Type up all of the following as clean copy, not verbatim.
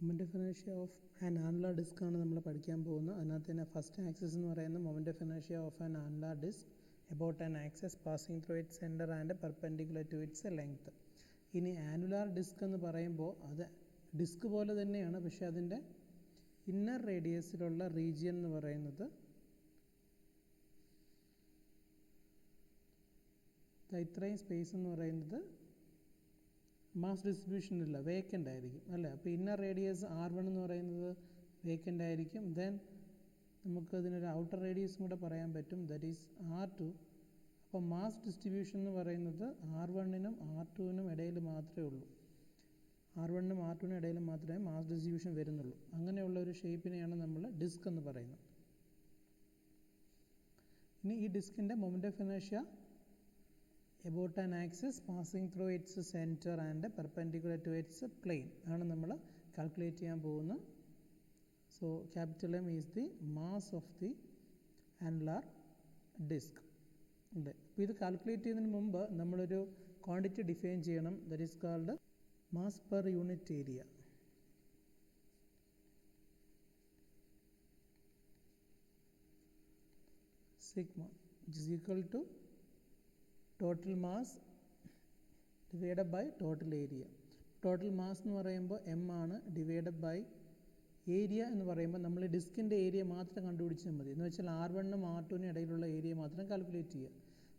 Moment of inertia of an annular disc ആണ് നമ്മൾ പഠിക്കാൻ പോകുന്നത്. അതിനകത്ത് തന്നെ ഫസ്റ്റ് ആക്സിസ് എന്ന് പറയുന്നത് moment of inertia of an annular disc about an axis passing through its centre and perpendicular to its length. ഇനി annular disc എന്ന് പറയുമ്പോൾ അത് ഡിസ്ക് പോലെ തന്നെയാണ്, പക്ഷേ അതിൻ്റെ ഇന്നർ റേഡിയസിലുള്ള റീജിയൻ എന്ന് പറയുന്നത് ഇത്രയും സ്പേസ് എന്ന് പറയുന്നത് മാസ് ഡിസ്ട്രിബ്യൂഷൻ ഇല്ല, വേക്കൻ്റ് ആയിരിക്കും അല്ലേ. അപ്പോൾ ഇന്നർ റേഡിയസ് R1 എന്ന് പറയുന്നത് വേക്കൻ്റ് ആയിരിക്കും. ദെൻ നമുക്ക് ഇതിനൊരു ഔട്ടർ റേഡിയസും കൂടെ പറയാൻ പറ്റും, ദറ്റ് ഈസ് R2. അപ്പോൾ മാസ് ഡിസ്ട്രിബ്യൂഷൻ എന്ന് പറയുന്നത് R1നും R2നും ഇടയിൽ മാത്രമേ ഉള്ളൂ. R1നും R2നും ഇടയിൽ മാത്രമേ മാസ് ഡിസ്ട്രിബ്യൂഷൻ വരുന്നുള്ളൂ. അങ്ങനെയുള്ള ഒരു ഷേപ്പിനെയാണ് നമ്മൾ ഡിസ്ക് എന്ന് പറയുന്നത്. ഇനി ഈ ഡിസ്കിൻ്റെ moment of inertia about an axis passing through its center and perpendicular to its plane ആണ് നമ്മൾ കാൽക്കുലേറ്റ് ചെയ്യാൻ പോകുന്നത്. So capital M is the mass of the annular disc ഉണ്ട്. അപ്പോൾ ഇത് കാൽക്കുലേറ്റ് ചെയ്യുന്നതിന് മുമ്പ് നമ്മളൊരു ക്വാണ്ടിറ്റി ഡിഫൈൻ ചെയ്യണം, that is called mass per unit area. Sigma is equal to total mass divided by total area. Total mass എന്ന് പറയുമ്പോൾ M ആണ്, ഡിവൈഡഡ് ബൈ ഏരിയ എന്ന് പറയുമ്പോൾ നമ്മൾ ഡിസ്കിൻ്റെ ഏരിയ മാത്രം കണ്ടുപിടിച്ചാൽ മതി. എന്ന് വെച്ചാൽ R1നും R2നും ഇടയിലുള്ള ഏരിയ മാത്രം കാൽക്കുലേറ്റ് ചെയ്യുക.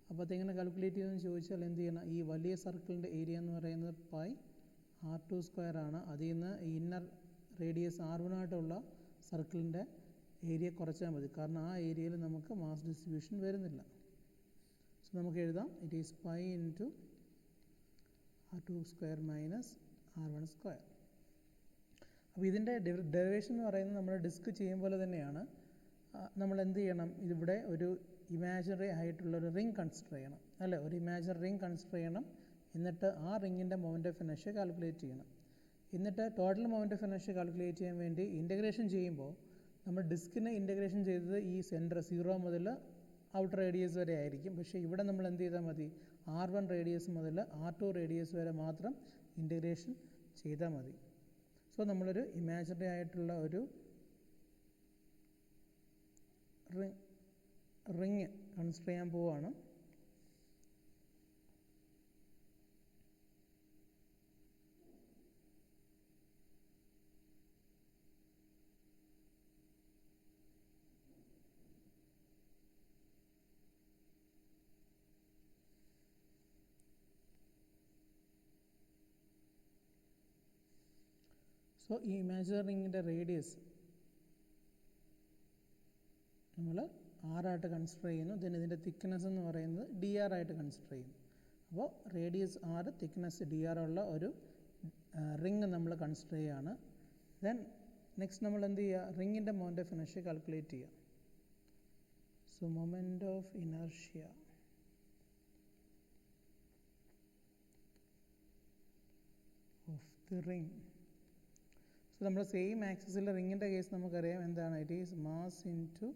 അപ്പോൾ അതെങ്ങനെ കാൽക്കുലേറ്റ് ചെയ്യുമെന്ന് ചോദിച്ചാൽ എന്ത് ചെയ്യണം, ഈ വലിയ സർക്കിളിൻ്റെ ഏരിയ എന്ന് പറയുന്നത് πr² ആണ്. അതിൽ നിന്ന് ഇന്നർ റേഡിയസ് R1 ആയിട്ടുള്ള സർക്കിളിൻ്റെ ഏരിയ കുറച്ചാൽ മതി, കാരണം ആ ഏരിയയിൽ നമുക്ക് മാസ് ഡിസ്ട്രിബ്യൂഷൻ വരുന്നില്ല. സോ നമുക്ക് എഴുതാം, it is π into R2² minus R1². അപ്പോൾ ഇതിൻ്റെ ഡെറിവേഷൻ എന്ന് പറയുന്നത് നമ്മൾ ഡിസ്ക് ചെയ്യും പോലെ തന്നെയാണ്. നമ്മൾ എന്ത് ചെയ്യണം, ഇതിവിടെ ഒരു ഇമാജിനറി ആയിട്ടുള്ളൊരു റിംഗ് കൺസിഡർ ചെയ്യണം അല്ലേ. ഒരു ഇമാജിനറി റിംഗ് കൺസിഡർ ചെയ്യണം. എന്നിട്ട് ആ റിങ്ങിൻ്റെ മൊമെൻ്റ് ഓഫ് ഇനേർഷ്യ കാൽക്കുലേറ്റ് ചെയ്യണം. എന്നിട്ട് total moment of inertia calculate ചെയ്യാൻ വേണ്ടി ഇൻ്റഗ്രേഷൻ ചെയ്യുമ്പോൾ നമ്മൾ ഡിസ്കിനെ ഇൻ്റഗ്രേഷൻ ചെയ്തത് ഈ സെൻറ്റർ 0 മുതൽ ഔട്ടർ റേഡിയസ് വരെ ആയിരിക്കും. പക്ഷേ ഇവിടെ നമ്മൾ എന്ത് ചെയ്താൽ മതി, R1 റേഡിയസ് മുതൽ R2 റേഡിയസ് വരെ മാത്രം ഇൻ്റഗ്രേഷൻ ചെയ്താൽ മതി. സോ നമ്മളൊരു ഇമാജിനറി ആയിട്ടുള്ള ഒരു റിങ് കൺസിഡർ ചെയ്യാൻ പോവുകയാണ്. സോ ഈ ഇമാജിനറി റിങ്ങിൻ്റെ റേഡിയസ് നമ്മൾ R ആയിട്ട് കൺസിഡർ ചെയ്യുന്നു. ദെൻ ഇതിൻ്റെ തിക്നെസ് എന്ന് പറയുന്നത് DR ആയിട്ട് കൺസിഡർ ചെയ്യുന്നു. അപ്പോൾ റേഡിയസ് R, തിക്നെസ് DR ഉള്ള ഒരു റിങ് നമ്മൾ കൺസിഡർ ചെയ്യുകയാണ്. ദെൻ നെക്സ്റ്റ് നമ്മൾ എന്ത് ചെയ്യുക, റിങ്ങിൻ്റെ മൊമെൻ്റ് ഓഫ് ഇനേർഷ്യ കാൽക്കുലേറ്റ് ചെയ്യുക. So moment of inertia of the ring. So നമ്മൾ സെയിം ആക്സിസിൽ റിങ്ങിൻ്റെ കേസ് നമുക്കറിയാം എന്താണ്, it is mass into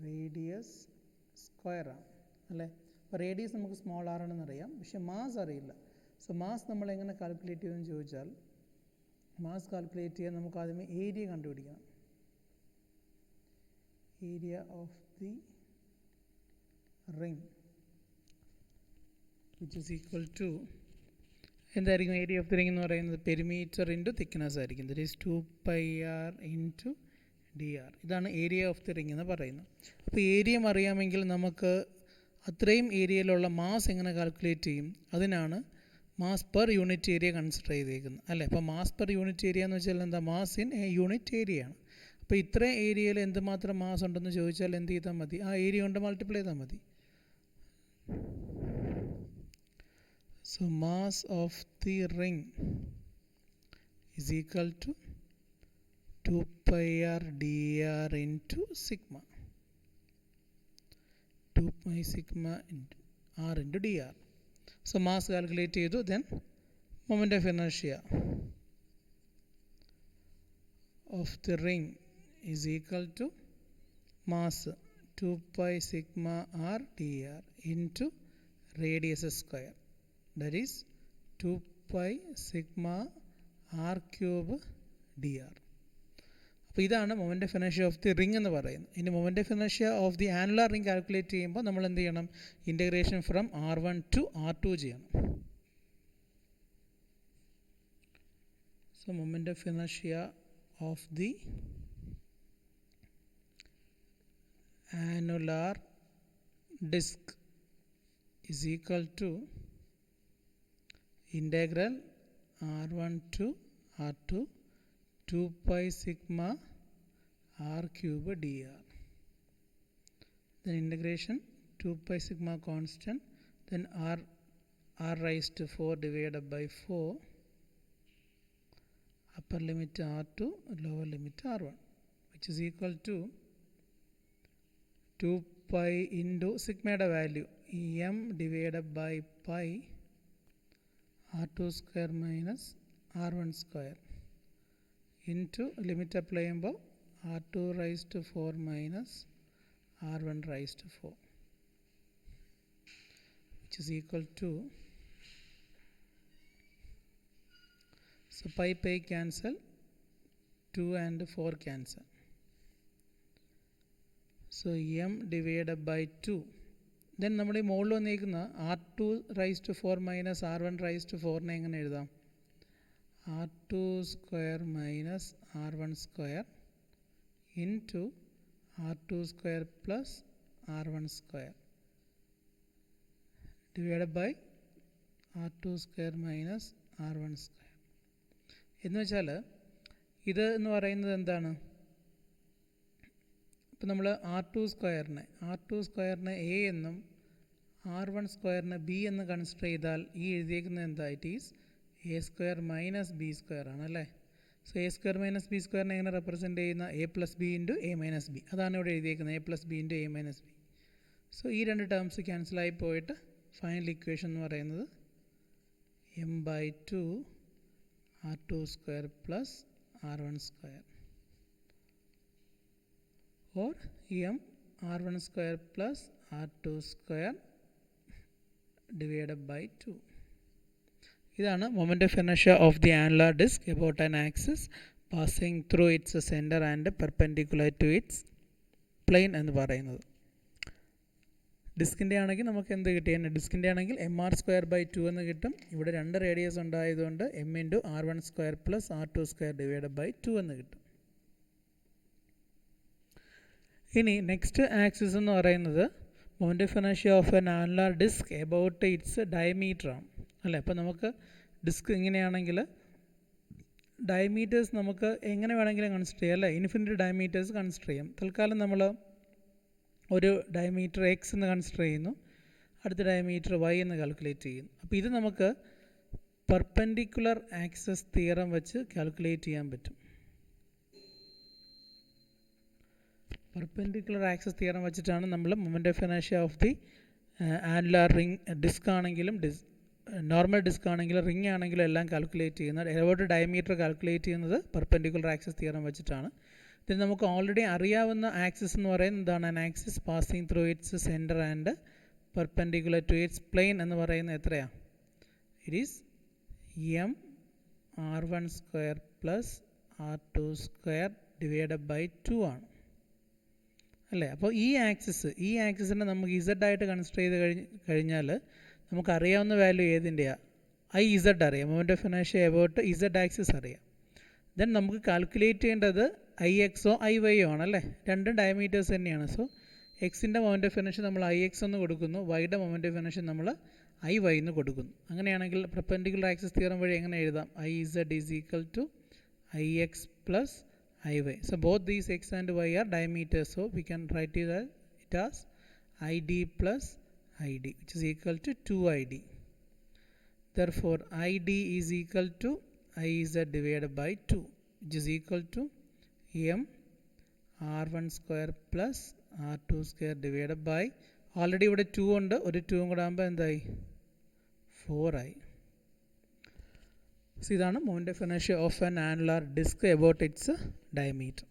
radius square ആണ് അല്ലേ. അപ്പോൾ റേഡിയസ് നമുക്ക് സ്മോൾ r ആണെന്ന് അറിയാം, പക്ഷേ മാസ് അറിയില്ല. സോ മാസ് നമ്മൾ എങ്ങനെ കാൽക്കുലേറ്റ് ചെയ്യുമെന്ന് ചോദിച്ചാൽ, മാസ് കാൽക്കുലേറ്റ് ചെയ്യാൻ നമുക്ക് ആദ്യമേ ഏരിയ കണ്ടുപിടിക്കണം. Area of the ring which is equal to എന്തായിരിക്കും, ഏരിയ ഓഫ് ദി റിംഗ് എന്ന് പറയുന്നത് പെരിമീറ്റർ ഇൻറ്റു തിക്നെസ് ആയിരിക്കും. That is 2πr into dr. ഇതാണ് ഏരിയ ഓഫ് ദി റിംഗ് എന്ന് പറയുന്നത്. അപ്പോൾ ഏരിയ അറിയാമെങ്കിൽ നമുക്ക് അത്രയും ഏരിയയിലുള്ള മാസ് എങ്ങനെ കാൽക്കുലേറ്റ് ചെയ്യും, അതിനാണ് mass per unit area consider ചെയ്തേക്കുന്നത് അല്ലേ. അപ്പോൾ മാസ് പെർ യൂണിറ്റ് ഏരിയ എന്ന് വെച്ചാൽ എന്താ, mass in A unit area ആണ്. അപ്പോൾ ഇത്രയും ഏരിയയിൽ എന്തുമാത്രം മാസ് ഉണ്ടെന്ന് ചോദിച്ചാൽ എന്ത് ചെയ്താൽ മതി, ആ ഏരിയ കൊണ്ട് മൾട്ടിപ്ലൈ ചെയ്താൽ മതി. So mass of the ring is equal to 2πr dr into sigma. 2π sigma into r into dr. So mass calculate ചെയ്തു. Then moment of inertia of the ring is equal to mass 2π sigma r dr into radius square. That is 2 pi sigma r cube d r. അപ്പോൾ ഇതാണ് moment of inertia of the ring എന്ന് പറയുന്നത്. ഇനി moment of inertia of the annular ring calculate ചെയ്യുമ്പോൾ നമ്മൾ എന്ത് ചെയ്യണം? Integration from R1 to R2 ചെയ്യണം. So moment of inertia of the annular disk is equal to integral R1 to R2 2 pi sigma r cube dr. Then integration 2 pi sigma constant, then r raised to 4 divided by 4, upper limit R2, lower limit R1, which is equal to 2 pi into sigma value m divided by pi r2 square minus r1 square into limit apply r2 raised to 4 minus r1 raised to 4, which is equal to, so pi cancel, 2 and 4 cancel. So m divided by 2. Then നമ്മൾ ഈ മുകളിൽ വന്നിരിക്കുന്ന r2 raised to 4 minus r1 raised to 4 എങ്ങനെ എഴുതാം? r2 square minus r1 square into r2 square plus r1 square divided by r2 square minus r1 square. എന്ന് വെച്ചാൽ ഇത് എന്ന് പറയുന്നത് എന്താണ്? ഇപ്പോൾ നമ്മൾ R2 സ്ക്വയറിനെ എ എന്നും R1 സ്ക്വയറിനെ ബി എന്ന് കൺസിഡർ ചെയ്താൽ ഈ എഴുതിയേക്കുന്നത് എന്താ? It is A square minus B square ആണ് അല്ലേ? So A square minus B സ്ക്വയറിനെ എങ്ങനെ റെപ്രസെൻറ്റ് ചെയ്യുന്ന? A plus B into A minus B. അതാണ് ഇവിടെ എഴുതിയേക്കുന്നത്, A plus B into A minus B. So ഈ രണ്ട് ടേംസ് ക്യാൻസലായി പോയിട്ട് ഫൈനൽ ഇക്വേഷൻ എന്ന് പറയുന്നത് M by 2 R2 square plus R1 square or m r1 square plus r2 square divided by 2. ഇതാണ് moment of inertia of the annular disk about an axis passing through its center and perpendicular to its plane എന്ന് പറയുന്നത്. ഡിസ്കിൻ്റെ ആണെങ്കിൽ നമുക്ക് എന്ത് കിട്ടിയാണ്? ഡിസ്കിൻ്റെ ആണെങ്കിൽ mr²/2 എന്ന് കിട്ടും. ഇവിടെ രണ്ട് റേഡിയസ് ഉണ്ടായതുകൊണ്ട് m into r1 square plus r2 square divided by 2 എന്ന് കിട്ടും. ഇനി നെക്സ്റ്റ് ആക്സിസ് എന്ന് പറയുന്നത് moment of inertia of an annular disc about its diameter ആണ് അല്ലേ? അപ്പോൾ നമുക്ക് ഡിസ്ക് ഇങ്ങനെയാണെങ്കിൽ ഡയമീറ്റേഴ്സ് നമുക്ക് എങ്ങനെ വേണമെങ്കിലും കൺസിഡർ ചെയ്യാം അല്ലേ? ഇൻഫിനിറ്റ് ഡയമീറ്റേഴ്സ് കൺസിഡർ ചെയ്യാം. തൽക്കാലം നമ്മൾ ഒരു ഡയമീറ്റർ എക്സ് എന്ന് കൺസിഡർ ചെയ്യുന്നു, അടുത്ത ഡയമീറ്റർ വൈ എന്ന് കാൽക്കുലേറ്റ് ചെയ്യുന്നു. അപ്പോൾ ഇത് നമുക്ക് പെർപെൻഡിക്കുലർ ആക്സസ് തിയറം വെച്ച് കാൽക്കുലേറ്റ് ചെയ്യാൻ പറ്റും. പെർപെൻഡിക്കുലർ ആക്സസ് തിയറം വെച്ചിട്ടാണ് നമ്മൾ moment of inertia of the annular ring disc ആണെങ്കിലും നോർമൽ ഡിസ്ക് ആണെങ്കിലും റിംഗ് ആണെങ്കിലും എല്ലാം കാൽക്കുലേറ്റ് ചെയ്യുന്നത്. എബൌട്ട് ഡയമീറ്റർ കാൽക്കുലേറ്റ് ചെയ്യുന്നത് പെർപെൻഡിക്കുലർ ആക്സസ് തിയറം വെച്ചിട്ടാണ്. ഇതിന് നമുക്ക് ഓൾറെഡി അറിയാവുന്ന ആക്സിസ് എന്ന് പറയുന്നത് എന്താണ്? An axis passing through its centre and perpendicular to its plane എന്ന് പറയുന്നത് എത്രയാണ്? It is M r1 square plus r2 square divided by 2 ആണ് അല്ലേ? അപ്പോൾ ഈ ആക്സിസിനെ നമുക്ക് ഇസഡ് ആയിട്ട് കൺസിഡർ ചെയ്ത് കഴിഞ്ഞാൽ നമുക്കറിയാവുന്ന വാല്യൂ ഏതിൻ്റെയാണ്? IZ അറിയാം. Moment of inertia about Z axis അറിയാം. ദെൻ നമുക്ക് കാൽക്കുലേറ്റ് ചെയ്യേണ്ടത് IXോ IYയോ ആണല്ലേ? രണ്ടും ഡയമീറ്റേഴ്സ് തന്നെയാണ്. സോ എക്സിൻ്റെ മൊമെൻ്റ് ഓഫ് ഇനേർഷ്യ നമ്മൾ IX എന്ന് കൊടുക്കുന്നു, വൈയുടെ മൊമെൻ്റ് ഓഫ് ഇനേർഷ്യ നമ്മൾ IY എന്ന് കൊടുക്കുന്നു. അങ്ങനെയാണെങ്കിൽ പെർപെൻഡിക്കുലർ ആക്സിസ് തിയറം വഴി എങ്ങനെ എഴുതാം? IZ is equal to IX plus IY. So both these x and y are diameters, so we can write it as ID plus ID, which is equal to 2ID. Therefore ID is equal to IZ divided by 2, which is equal to m r1 square plus r2 square divided by, already ഇവിടെ 2 ഉണ്ട്, ഒരു 2 കൂടെ ആകുമ്പോൾ എന്തായി? 4 ആയി. So ഇതാണ് moment of inertia of an annular disc about its diameter.